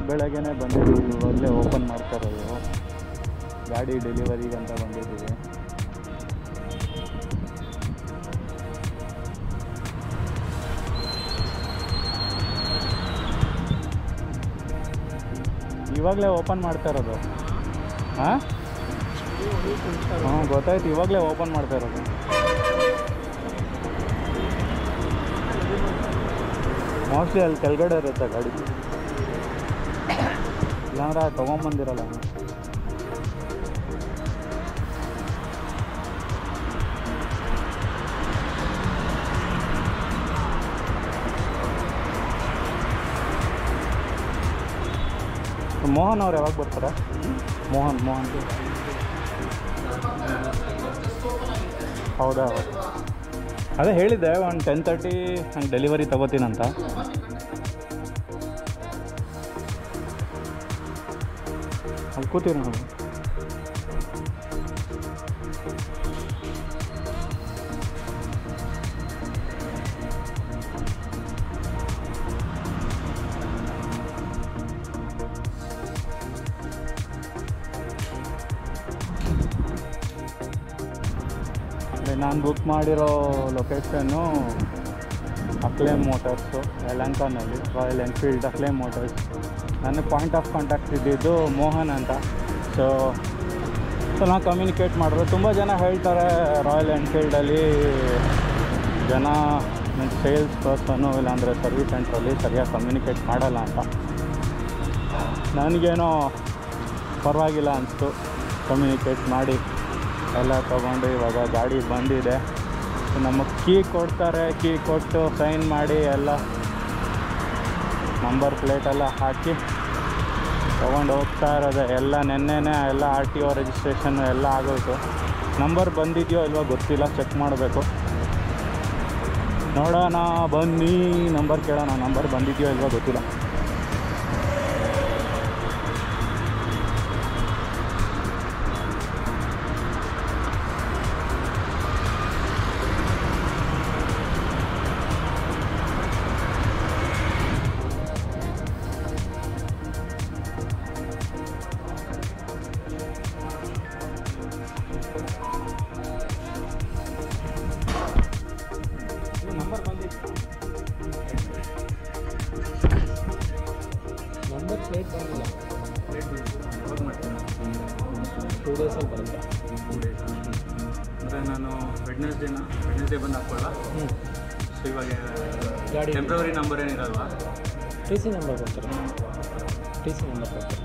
ಬೆಳಗ್ಗೆನೇ ಬಂದಿದ್ದೀವಿ, ಇವಾಗಲೇ ಓಪನ್ ಮಾಡ್ತಾ ಇರೋದು. ಗಾಡಿ ಡೆಲಿವರಿಗಂತ ಬಂದಿದ್ದೀವಿ. ಇವಾಗಲೇ ಓಪನ್ ಮಾಡ್ತಾ ಇರೋದು. ಹಾಂ ಗೊತ್ತಾಯ್ತು, ಇವಾಗಲೇ ಓಪನ್ ಮಾಡ್ತಾ ಇರೋದು. ಮೋಸ್ಟ್ಲಿ ಅಲ್ಲಿ ಕೆಳಗಡೆ ಇರುತ್ತೆ ಗಾಡಿ, ಇಲ್ಲಾಂದ್ರೆ ತೊಗೊಂಬಂದಿರಲ್ಲ. ಮೋಹನ್ ಅವ್ರು ಯಾವಾಗ ಬರ್ತಾರೆ? ಮೋಹನ್ ಹೌದಾ? ಅದೇ ಹೇಳಿದ್ದೆ ಒಂದು 10:30 ಹಂಗೆ ಡೆಲಿವರಿ ತೊಗೋತೀನಂತ. ಅಲ್ಲಿ ಕೂತೀವಿ ನಾವು. ನಾನು ಬುಕ್ ಮಾಡಿರೋ ಲೊಕೇಶನ್ನು ಅಕ್ಲೇಮ್ ಮೋಟರ್ಸು, ಯಲಹಂಕನಲ್ಲಿ, ರಾಯಲ್ ಎನ್ಫೀಲ್ಡ್ ಅಕ್ಲೇಮ್ ಮೋಟರ್ಸ್. ನನ್ನ ಪಾಯಿಂಟ್ ಆಫ್ ಕಾಂಟ್ಯಾಕ್ಟ್ ಇದ್ದಿದ್ದು ಮೋಹನ್ ಅಂತ. ಸೊ ನಾನು ಕಮ್ಯುನಿಕೇಟ್ ಮಾಡಿದ್ರು. ತುಂಬ ಜನ ಹೇಳ್ತಾರೆ ರಾಯಲ್ ಎನ್ಫೀಲ್ಡಲ್ಲಿ ಜನ ಸೇಲ್ಸ್ ಪರ್ಸನ್ನು ಇಲ್ಲಾಂದರೆ ಸರ್ವಿಸ್ ಸೆಂಟ್ರಲ್ಲಿ ಸರಿಯಾಗಿ ಕಮ್ಯುನಿಕೇಟ್ ಮಾಡಲ್ಲ ಅಂತ. ನನಗೇನೋ ಪರವಾಗಿಲ್ಲ ಅನಿಸ್ತು. ಕಮ್ಯುನಿಕೇಟ್ ಮಾಡಿ ಎಲ್ಲ ತೊಗೊಂಡು ಇವಾಗ ಗಾಡಿ ಬಂದಿದೆ. ನಮಗೆ ಕೀ ಕೊಡ್ತಾರೆ, ಕೀ ಕೊಟ್ಟು ಸೈನ್ ಮಾಡಿ ಎಲ್ಲ ನಂಬರ್ ಪ್ಲೇಟೆಲ್ಲ ಹಾಕಿ ತೊಗೊಂಡು ಹೋಗ್ತಾ ಇರೋದೆ. ಎಲ್ಲ ನೆನ್ನೆನೇ ಎಲ್ಲ RTO ರಿಜಿಸ್ಟ್ರೇಷನ್ನು ಎಲ್ಲ ಆಗೋಯ್ತು. ನಂಬರ್ ಬಂದಿದೆಯೋ ಇಲ್ವೋ ಗೊತ್ತಿಲ್ಲ, ಚೆಕ್ ಮಾಡಬೇಕು. ನೋಡೋಣ ಬನ್ನಿ, ನಂಬರ್ ಕೇಳೋಣ. ನಂಬರ್ ಬಂದಿದೆಯೋ ಇಲ್ವೋ ಗೊತ್ತಿಲ್ಲ. ನಂಬರ್ ಪ್ಲೇಟ್ ಬಂದಿಲ್ಲ. 2 ಡೇಸಲ್ಲಿ ಬರುತ್ತೆ. 2 ಡೇಸ್ ಅಂದರೆ ನಾನು ವೆಡ್ನೆಸ್ಡೇ ಬಂದು ಹಾಕ್ಕೊಳ್ಳ. ಸೊ ಇವಾಗ ಗಾಡಿ ಟೆಂಪ್ರವರಿ ನಂಬರ್ ಏನಿರಲ್ವಾ? TC ನಂಬರ್ ಕೊಡ್ತಾರೆ. TC ನಂಬರ್ ಕೊಡ್ತಾರೆ.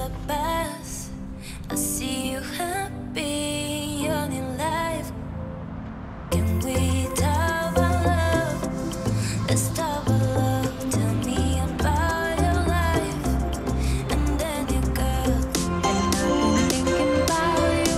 The past, I see you happy, your new life. Can we talk about love? Let's talk about love. Tell me about your life. And then you go, and I'm thinking about you.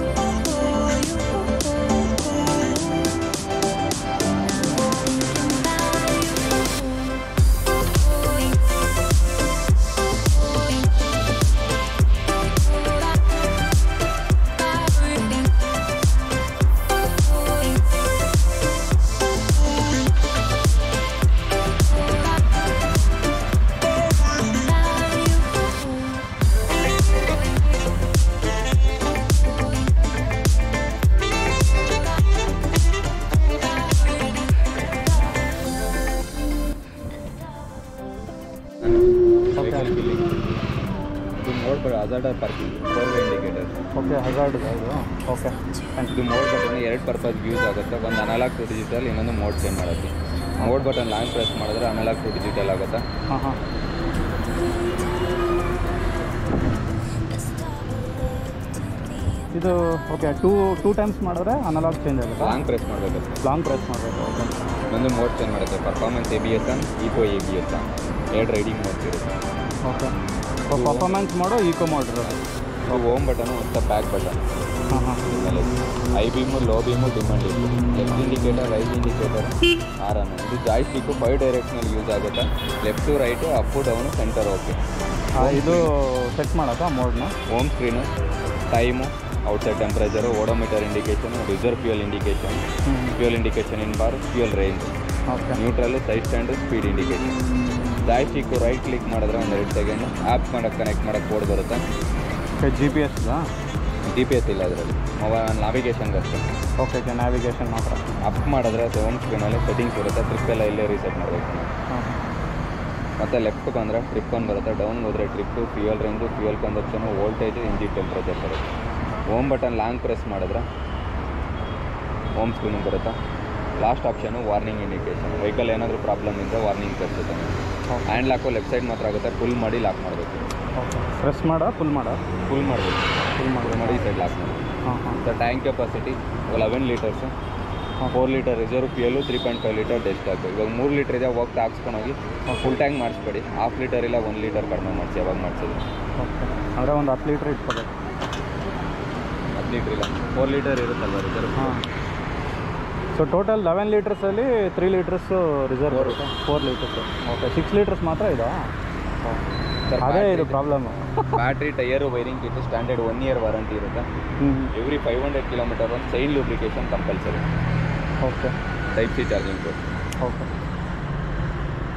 ಇದು mode hazard parking 4-way indicator. Okay, hazard ಇದು. Okay, ಇದು mode button 2 purpose use ಆಗುತ್ತೆ. ಒಂದು analogue to digital, ಇನ್ನೊಂದು mode change ಮಾಡೋಕ್ಕೆ. Mode button long press ಮಾಡಿದ್ರೆ analogue to digital ಆಗುತ್ತೆ. ಹಾಂ. ಇದು ಓಕೆ, ಟೂ ಟೈಮ್ಸ್ ಮಾಡಿದ್ರೆ ಅನಲಾಗ್ ಚೇಂಜ್ ಆಗುತ್ತೆ. ಲಾಂಗ್ ಪ್ರೆಸ್ ಮಾಡಬೇಕು. ಲಾಂಗ್ ಪ್ರೆಸ್ ಮಾಡಬೇಕು. ಓಕೆ. ಇನ್ನೊಂದು ಮೋಡ್ ಚೇಂಜ್ ಮಾಡುತ್ತೆ. Performance ABS on, eco ABS on, 2 riding modes ಇರುತ್ತೆ. ಓಕೆ, ಪರ್ಫಾರ್ಮೆನ್ಸ್ ಮಾಡೋ ಈಕೋ ಮೋಡ್ ಇರೋದು. ಹೋಮ್ ಬಟನು ಮತ್ತು ಬ್ಯಾಕ್ ಬಟನ್. ಹಾಂ ಹಾಂ ಆಮೇಲೆ high beam low beam demand ಇತ್ತು. ಲೆಫ್ಟ್ ಇಂಡಿಕೇಟರ್ ರೈಟ್ ಇಂಡಿಕೇಟರ್ ಆರನ್ನು. ಇದು ಜಾಯ್ಸ್ಟಿಕ್ಕು 5 ಡೈರೆಕ್ಷನಲ್ಲಿ ಯೂಸ್ ಆಗುತ್ತೆ. Left right up down centre okay. ಇದು ಸೆಟ್ ಮಾಡೋದಾ ಮೋಡ್ನ? Home screen, time, outside temperature, odometer indication, reserve fuel indication, fuel indication in bar, fuel range, okay. Neutral, side stand, speed indication. Joystick right click ಮಾಡಿದ್ರೆ ಒಂದು 2 second app ಮಾಡೋಕ್ಕೆ connect ಮಾಡೋಕ್ಕೆ code ಬರುತ್ತೆ. GPS GPS ಇಲ್ಲ ಅದರಲ್ಲಿ, mobile ನಾವಿಗೇಷನ್ಗೆ ಅಷ್ಟೇ. Okay navigation ಮಾತ್ರ. Up ಮಾಡಿದ್ರೆ ಹೋಮ್ ಸ್ಕ್ರೀನಲ್ಲಿ ಸೆಟ್ಟಿಂಗ್ಸ್ ಇರುತ್ತೆ. ಟ್ರಿಪ್ ಎಲ್ಲ ಇಲ್ಲೇ ರೀಸೆಟ್ ಮಾಡಬೇಕು. ಹಾಂ ಮತ್ತು ಲೆಫ್ಟ್ ಬಂದರೆ ಟ್ರಿಪ್ ಒಂದು ಬರುತ್ತೆ. ಡೌನ್ ಹೋದರೆ trip, fuel range, fuel consumption, voltage, engine temperature ಬರುತ್ತೆ. ಹೋಮ್ ಬಟನ್ ಲಾಂಗ್ ಪ್ರೆಸ್ ಮಾಡಿದ್ರೆ ಹೋಮ್ ಸ್ಕ್ರೀನಿಗೆ ಬರುತ್ತೆ. Last option warning indication. Vehicle ಏನಾದರೂ ಪ್ರಾಬ್ಲಮ್ ಇದ್ದರೆ ವಾರ್ನಿಂಗ್ ತರಿಸುತ್ತೆ. ಹ್ಯಾಂಡ್ ಲಾಕು ಲೆಫ್ಟ್ ಸೈಡ್ ಮಾತ್ರ ಆಗುತ್ತೆ. ಫುಲ್ ಮಾಡಿ ಲಾಕ್ ಮಾಡಬೇಕು. ಓಕೆ ಪ್ರೆಸ್ ಫುಲ್ ಮಾಡಬೇಕು. ಫುಲ್ ಮಾಡಿ ಈ ಸೈಡ್ ಲಾಕ್ ಮಾಡಿ. ಹಾಂ ಹಾಂ. ಮತ್ತು tank capacity 11 litres. 4 litre reserve fuel, 3.5 litre ಡೆಸ್ಟ್ ಹಾಕು. ಇವಾಗ 3 ಲೀಟರ್ ಇದೆ, ಹೋಗ್ತಾ ಹಾಕ್ಸ್ಕೊಂಡೋಗಿ ಫುಲ್ ಟ್ಯಾಂಕ್ ಮಾಡಿಸ್ಬೇಡಿ. 1/2 ಲೀಟರ್ ಇಲ್ಲ 1 ಲೀಟರ್ ಕಡಿಮೆ ಮಾಡಿಸಿ ಯಾವಾಗ ಮಾಡಿಸಿದ್ರು. ಓಕೆ ಅಂದರೆ ಒಂದು 10 ಲೀಟ್ರ್ ಇಟ್ಕೋಬೇಕು. 10 ಲೀಟ್ರ್ ಇಲ್ಲ 4 ಲೀಟರ್ ಇರುತ್ತಲ್ವ ರಿಸರ್ವ್. ಹಾಂ. ಸೊ ಟೋಟಲ್ 11 ಲೀಟರ್ಸಲ್ಲಿ 3 ಲೀಟರ್ಸು ರಿಸರ್ವ್ ಬರುತ್ತೆ. 4 ಲೀಟರ್ಸು. ಓಕೆ 6 ಲೀಟರ್ಸ್ ಮಾತ್ರ ಇದಾ? ಅದೇ ಇದು problem. Battery, tyre, wiring kit standard 1 year warranty ಇರುತ್ತೆ. ಎವ್ರಿ 500 ಕಿಲೋಮೀಟರ್ ಒಂದು chain lubrication compulsory. Okay. Type C charging port. Okay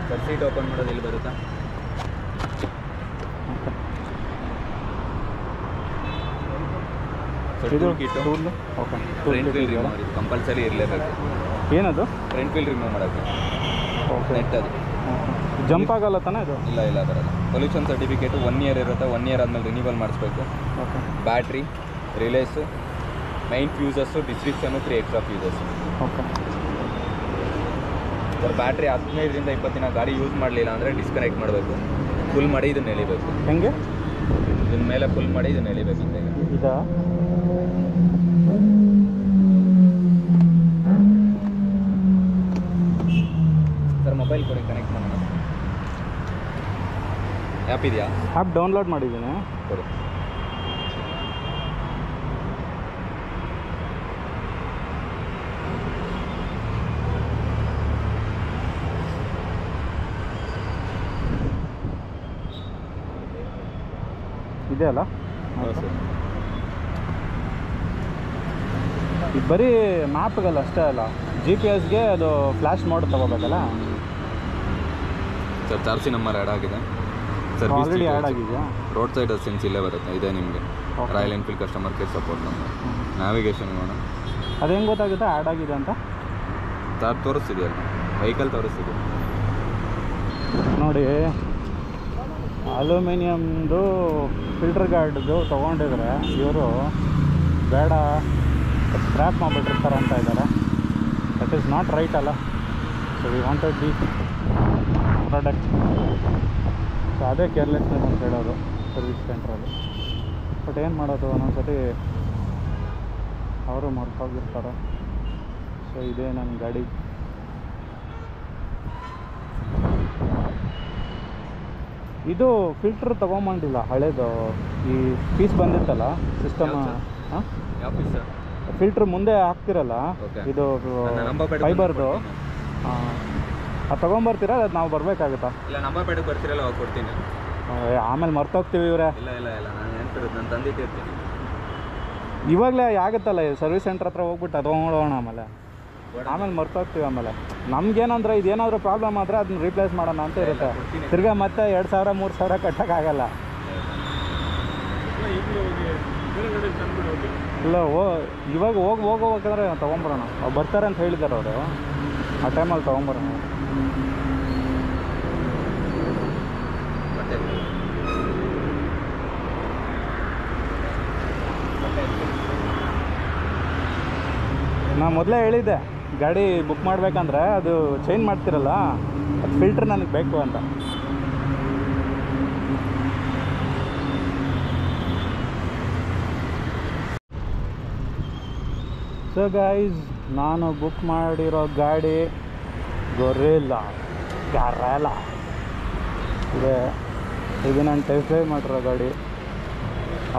sir seat open ಮಾಡೋದು ಇಲ್ಲಿ ಬರುತ್ತಾ? ಸರ್ ಇದು tool kit. Tool. Okay front wheel remove ಮಾಡಿ ಕಂಪಲ್ಸರಿ ಇರಲೇಬೇಕು. ಏನದು? Front wheel remove ಮಾಡೋಕ್ಕೆ ಓಕೆ. ನೆಟ್ ಅದು ಜಂಪ್ ಆಗಲ್ಲ ತಾನೇ ಇದು? ಇಲ್ಲ ಅದರಲ್ಲ. ಪೊಲ್ಯೂಷನ್ ಸರ್ಟಿಫಿಕೇಟು 1 ಇಯರ್ ಇರುತ್ತೆ. 1 ಇಯರ್ ಆದಮೇಲೆ ರಿನ್ಯೂವಲ್ ಮಾಡಿಸ್ಬೇಕು. Okay. Battery, relays, main fuses, description, 3 extra fuses. Okay. Sir battery 15ರಿಂದ 20 ದಿನ ಗಾಡಿ ಯೂಸ್ ಮಾಡಲಿಲ್ಲ ಅಂದರೆ ಡಿಸ್ಕನೆಕ್ಟ್ ಮಾಡಬೇಕು. ಫುಲ್ ಮಾಡಿ ಇದನ್ನ ಎಳಿಬೇಕು. ಹೆಂಗೆ? ಇದನ್ನ ಮೇಲೆ ಫುಲ್ ಮಾಡಿ ಇದನ್ನ ಎಳಿಬೇಕು. ಹಿಂಗೆ ಇದಾ? ಸರ್ ಮೊಬೈಲ್ ಕೊಡಿ, ಕನೆಕ್ಟ್ ಮಾಡೋಣ. ಆ್ಯಪ್ ಇದೆಯಾ? ಆ್ಯಪ್ ಡೌನ್ಲೋಡ್ ಮಾಡಿದ್ದೀನಿ. ಕೊಡಿ. ಇದೆ ಅಲ್ಲ? ಹೌದು ಸರ್. ಇದು ಬರೀ ಮ್ಯಾಪ್ಗಲ್ಲ ಅಷ್ಟೇ ಅಲ್ಲ, GPS ಅದು ಫ್ಲ್ಯಾಶ್ ಮೋಡ್ ತೊಗೋಬೇಕಲ್ಲ? ಸರ್ ಚಾರ್ಜಿ ನಂಬರ್ ಆ್ಯಡ್ ಆಗಿದೆ. ಆಲ್ರೆಡಿ ಆ್ಯಡ್ ಆಗಿದೆಯಾ? ರೋಡ್ ಸೈಡ್ ಅಸಿಸ್ಟೆನ್ಸ್ ಇಲ್ಲೇ ಬರುತ್ತೆ. ಇದೆ ನಿಮಗೆ Royal Enfield customer care support number. Navigation ನೋಡೋಣ. ಅದು ಹೆಂಗೆ ಗೊತ್ತಾಗುತ್ತೆ ಆ್ಯಡ್ ಆಗಿದೆ ಅಂತ? ಸರ್ ತೋರಿಸ್ತಿದೆಯಲ್ಲ, ವೆಹಿಕಲ್ ತೋರಿಸ್ತಿದೆ ನೋಡಿ. ಅಲ್ಯೂಮಿನಿಯಮ್ದು ಫಿಲ್ಟರ್ ಗಾರ್ಡ್ದು ತೊಗೊಂಡಿದ್ರೆ ಇವರು ಬೇಡ ಸ್ಕ್ರ್ಯಾಪ್ ಮಾಡಿಬಿಟ್ಟಿರ್ತಾರೆ ಅಂತ ಇದ್ದಾರೆ. ದಟ್ ಈಸ್ ನಾಟ್ ರೈಟ್ ಅಲ್ಲ. So we wanted the product. So ಅದೇ ಕೇರ್ಲೆಸ್ನೆಸ್ ಅಂತ ಹೇಳೋದು ಸರ್ವಿಸ್ ಸೆಂಟ್ರಲ್ಲಿ. ಬಟ್ ಏನು ಮಾಡೋದು, ಒಂದೊಂದ್ಸತಿ ಅವರು ಮರ್ತೋಗಿರ್ತಾರೆ. ಸೊ ಇದೇ ನನ್ನ ಗಾಡಿ. ಇದು ಫಿಲ್ಟ್ರ್ ತೊಗೊಂಬಂದಿಲ್ಲ ಹಳೇದು. ಈ ಪೀಸ್ ಬಂದಿತ್ತಲ್ಲ ಸಿಸ್ಟಮ್. ಹಾಂ ಯಾವ ಪೀಸ್ ಸರ್? ಫಿಲ್ಟ್ರ್ ಮುಂದೆ ಹಾಕ್ತಿರಲ್ಲ, ಇದು ಫೈಬರ್ದು. ಹಾಂ ಅದು ತೊಗೊಂಬರ್ತೀರಾ? ಅದು ನಾವು ಬರಬೇಕಾಗುತ್ತಾ? ಇಲ್ಲ, ನಂಬರ್ ಪೇಟೆಗೆ ಬರ್ತೀರಲ್ಲ, ಅವಾಗ ಕೊಡ್ತೀನಿ. ಆಮೇಲೆ ಮರ್ತೋಗ್ತೀವಿ ಇವರೇ. ಇಲ್ಲ ನಾನು ನೆನ್ಪಿರುತ್ತೆ, ನಾನು ತಂದಿಟ್ಟಿರ್ತೀನಿ. ಇವಾಗಲೇ ಆಗುತ್ತಲ್ಲ, ಸರ್ವಿಸ್ ಸೆಂಟ್ರ್ ಹತ್ರ ಹೋಗ್ಬಿಟ್ಟು ಅದು ತೊಗೊಂಡೋಣ. ಆಮೇಲೆ ಮರ್ತೋಗ್ತೀವಿ. ಆಮೇಲೆ ನಮ್ಗೇನಂದ್ರೆ ಇದೇನಾದರೂ ಪ್ರಾಬ್ಲಮ್ ಆದರೆ ಅದನ್ನ ರೀಪ್ಲೇಸ್ ಮಾಡೋಣ ಅಂತ ಇರುತ್ತೆ. ತಿರ್ಗಾ ಮತ್ತೆ 2,000 3,000 ಕಟ್ಟೋಕ್ಕಾಗಲ್ಲ. ಇಲ್ಲ ಇವಾಗ ಹೋಗ್ಬೇಕಂದ್ರೆ ತೊಗೊಂಬರೋಣ. ಅವ್ರು ಬರ್ತಾರೆ ಅಂತ ಹೇಳಿದ್ದಾರೆ ಅವರು. ಆ ಟೈಮಲ್ಲಿ ತೊಗೊಂಬರೋಣ. ನಾ ಮೊದಲೇ ಹೇಳಿದ್ದೆ, ಗಾಡಿ ಬುಕ್ ಮಾಡಬೇಕಂದ್ರೆ ಅದು ಚೇಂಜ್ ಮಾಡ್ತಿರಲ್ಲ, ಅದು ಫಿಲ್ಟ್ರ್ ನನಗೆ ಬೇಕು ಅಂತ. ಸೊ ಗೈಸ್, ನಾನು ಬುಕ್ ಮಾಡಿರೋ ಗಾಡಿ ಗೊರಿಲ್ಲಾ ಇದೆ. ಇದು ನಾನು ಟೆಸ್ಟ್ ಡ್ರೈವ್ ಮಾಡಿರೋ ಗಾಡಿ.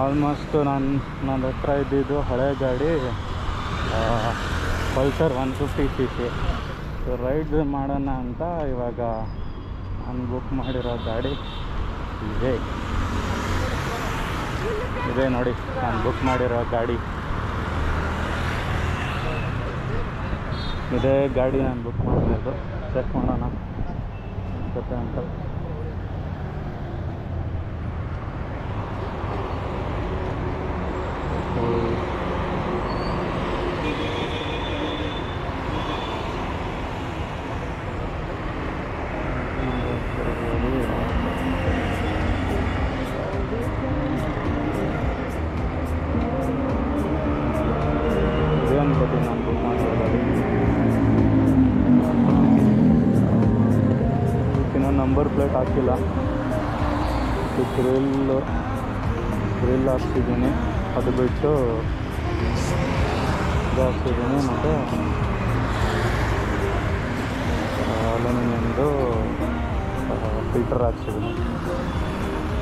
ಆಲ್ಮೋಸ್ಟ್ ನನ್ನ ಹತ್ರ ಇದ್ದಿದ್ದು ಹಳೆ ಗಾಡಿ ಪಲ್ಸರ್ 150cc. ರೈಡ್ ಮಾಡೋಣ ಅಂತ ಇವಾಗ ನಾನು ಬುಕ್ ಮಾಡಿರೋ ಗಾಡಿ ಇದೆ ನೋಡಿ. ನಾನು ಬುಕ್ ಮಾಡಿರೋ ಗಾಡಿ ಇದೇ ಗಾಡಿ ನಾನು ಬುಕ್ ಮಾಡಿರೋದು. ಚೆಕ್ ಮಾಡೋಣ ಗೊತ್ತೆ ಅಂತ. ಇದೇನು ಗೊತ್ತಿ ನಾನು ಬುಕ್ ಮಾಡಿರೋ ಗಾಡಿ. ಇನ್ನೂ ನಂಬರ್ ಪ್ಲೇಟ್ ಹಾಕಿಲ್ಲ. ಗ್ರಿಲ್ ಹಾಕ್ತಿದ್ದೀನಿ, ಅದು ಬಿಟ್ಟು ಇದು ಹಾಕ್ತಿದ್ದೀನಿ, ಮತ್ತು ಅಲ್ಯೂಮಿನಿಯಮ್ದು ಫಿಲ್ಟರ್ ಹಾಕ್ತಿದ್ದೀನಿ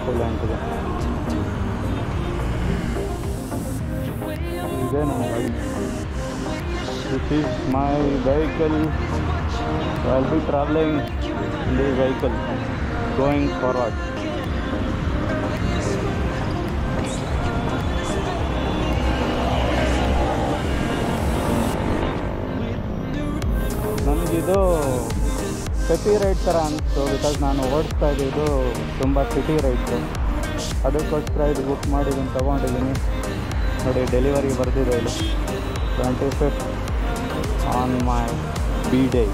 ಕೂಲೆಂಟ್ಗೆ. ಇದೇ ನನ್ನ ಗಾಡಿ. This is my vehicle. I'll be traveling in the vehicle going forward. ನನಗಿದು ಸಿಟಿ ರೈಡ್ ಥರ ಅನಿಸ್ತು. ಬಿಕಾಸ್ ನಾನು ಓಡಿಸ್ತಾ ಇದ್ದಿದ್ದು ತುಂಬ ಸಿಟಿ ರೈಡ್ಸು. ಅದಕ್ಕೋಸ್ಕರ ಇದು ಬುಕ್ ಮಾಡಿದ್ದೀನಿ, ತೊಗೊಂಡಿದ್ದೀನಿ. ನೋಡಿ ಡೆಲಿವರಿ ಬರ್ತಿದೆ ಇಲ್ಲಿ 25th ಆನ್ ಮೈ B-day.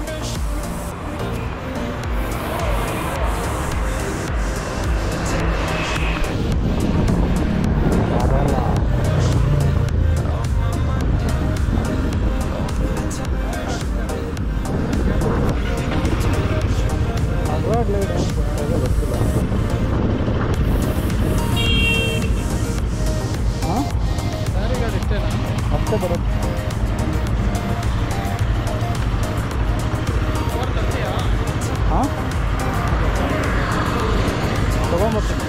ಅಷ್ಟೇ ಬರುತ್ತೆ. ಹಾಂ ತೊಗೊಂಬರ್ತೀನಿ.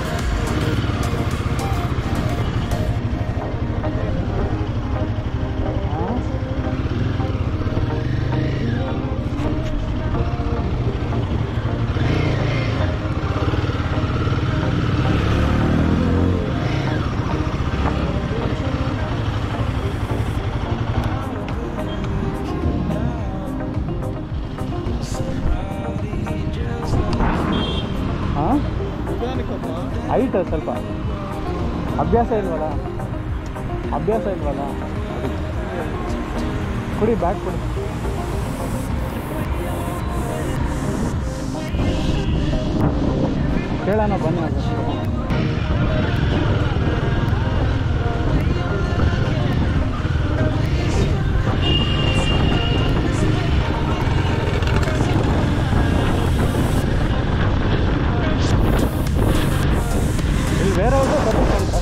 ಹೈಟ್ ಸ್ವಲ್ಪ ಅಭ್ಯಾಸ ಇಲ್ವಲ್ಲ ಕುಡಿ, ಬ್ಯಾಗ್ ಕೊಡಿ. ಕೇಳೋಣ ಬನ್ನಿ. ಇಲ್ಲಿ ಬೇರೆ ಬರುತ್ತೆ.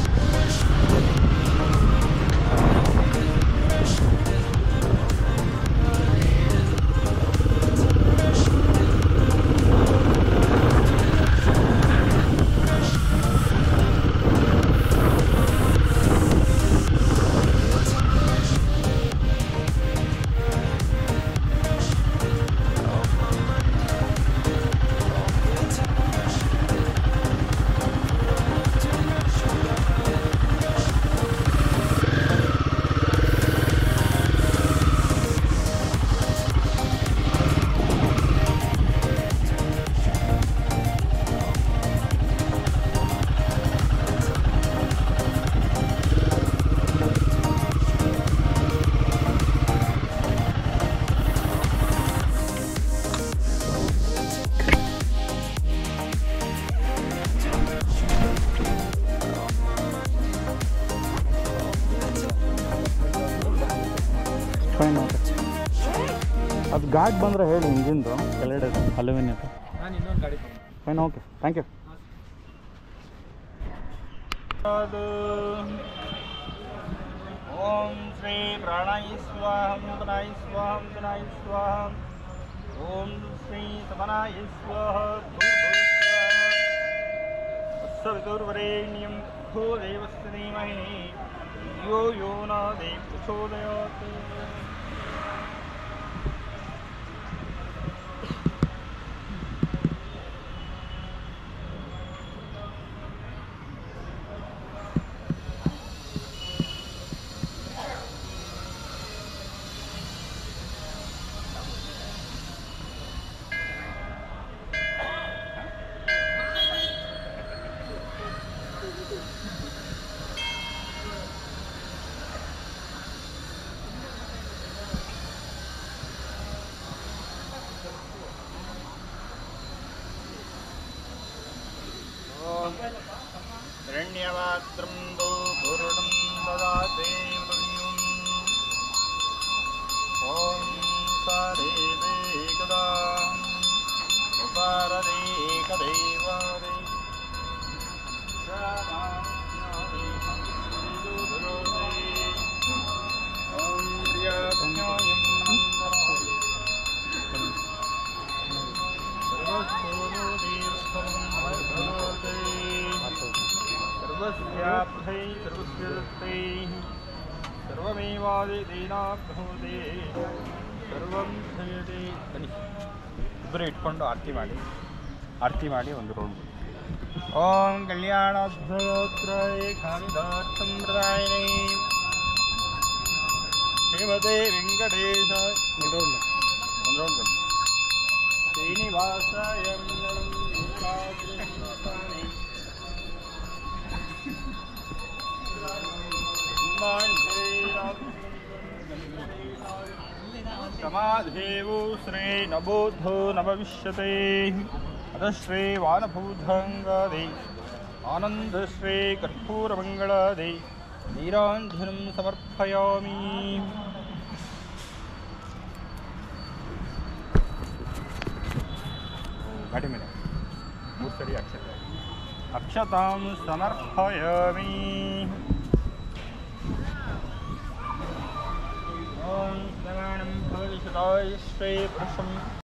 Fine okay. ಅದು ಗಾಡ್ ಬಂದರೆ ಹೇಳಿ ಇಂಜಿನ್ದು ಕೆಳಗಡೆ ಅಲ್ಯೂಮಿನಿಯಮ್. ನಾನು ಇನ್ನೊಂದು ಗಾಡಿ ಫೈನ್ ಓಕೆ, ಥ್ಯಾಂಕ್ ಯು. ಓಂ ಶ್ರೀ ಪ್ರಾಣಾಯ ಸ್ವಾಹಂ ಪ್ರಾಣಾಯ ಸ್ವಾಹಂ ಪ್ರಾಣಾಯ ಸ್ವಾಹಂ. ಓಂ ಶ್ರೀ ಸಮನಾಯ ಸ್ವಾಹ. ಸವಿತುರ್ವರೇಣ್ಯಂ भर्गो देवस्य धीमहि यो यो न देव प्रचोदयात् हिरण्यवात्रं दो पूर्णं ददाते मृत्युम् ॐ सारेवेकदा उपारदेकदैवादे ॐ प्रियाभ्यायं सर्वस्यार्थै सर्वस्य दत्तैः सर्वमेवादिदीनाभूते सर्वं ಶ್ರೀಯತೆ ಬನ್ನಿ ಇಬ್ಬರು ಇಟ್ಕೊಂಡು ಆರತಿ ಮಾಡಿ ಒಂದು ರೌಂಡ್ ಓಂ ಕಲ್ಯಾಣಾಧ್ವಯೋತ್ರಾಯ ಕಾಮಿದಾರ್ಥಂಪ್ರದಾಯಿನೇ ಶ್ರೀಮತೆ ವೆಂಕಟೇಶ ಒಂದು ರೌಂಡ್ ಬನ್ನಿ ಶ್ರೀನಿವಾಸಾಯ ಮಂಗಳಂ ನೀಲಾದ್ರಿಸ್ತಾನೆ समाधेवो श्री नबोधो नभविष्यते अथ श्री वानभूधंगादि आनंद श्री कर्पूरमंगलादि नीरांजनं समर्पयामि गाड़ी में मूर्ति अक्षतां समर्पयामि ॐ श्रवणं भविष्यताय श्री पुरुषं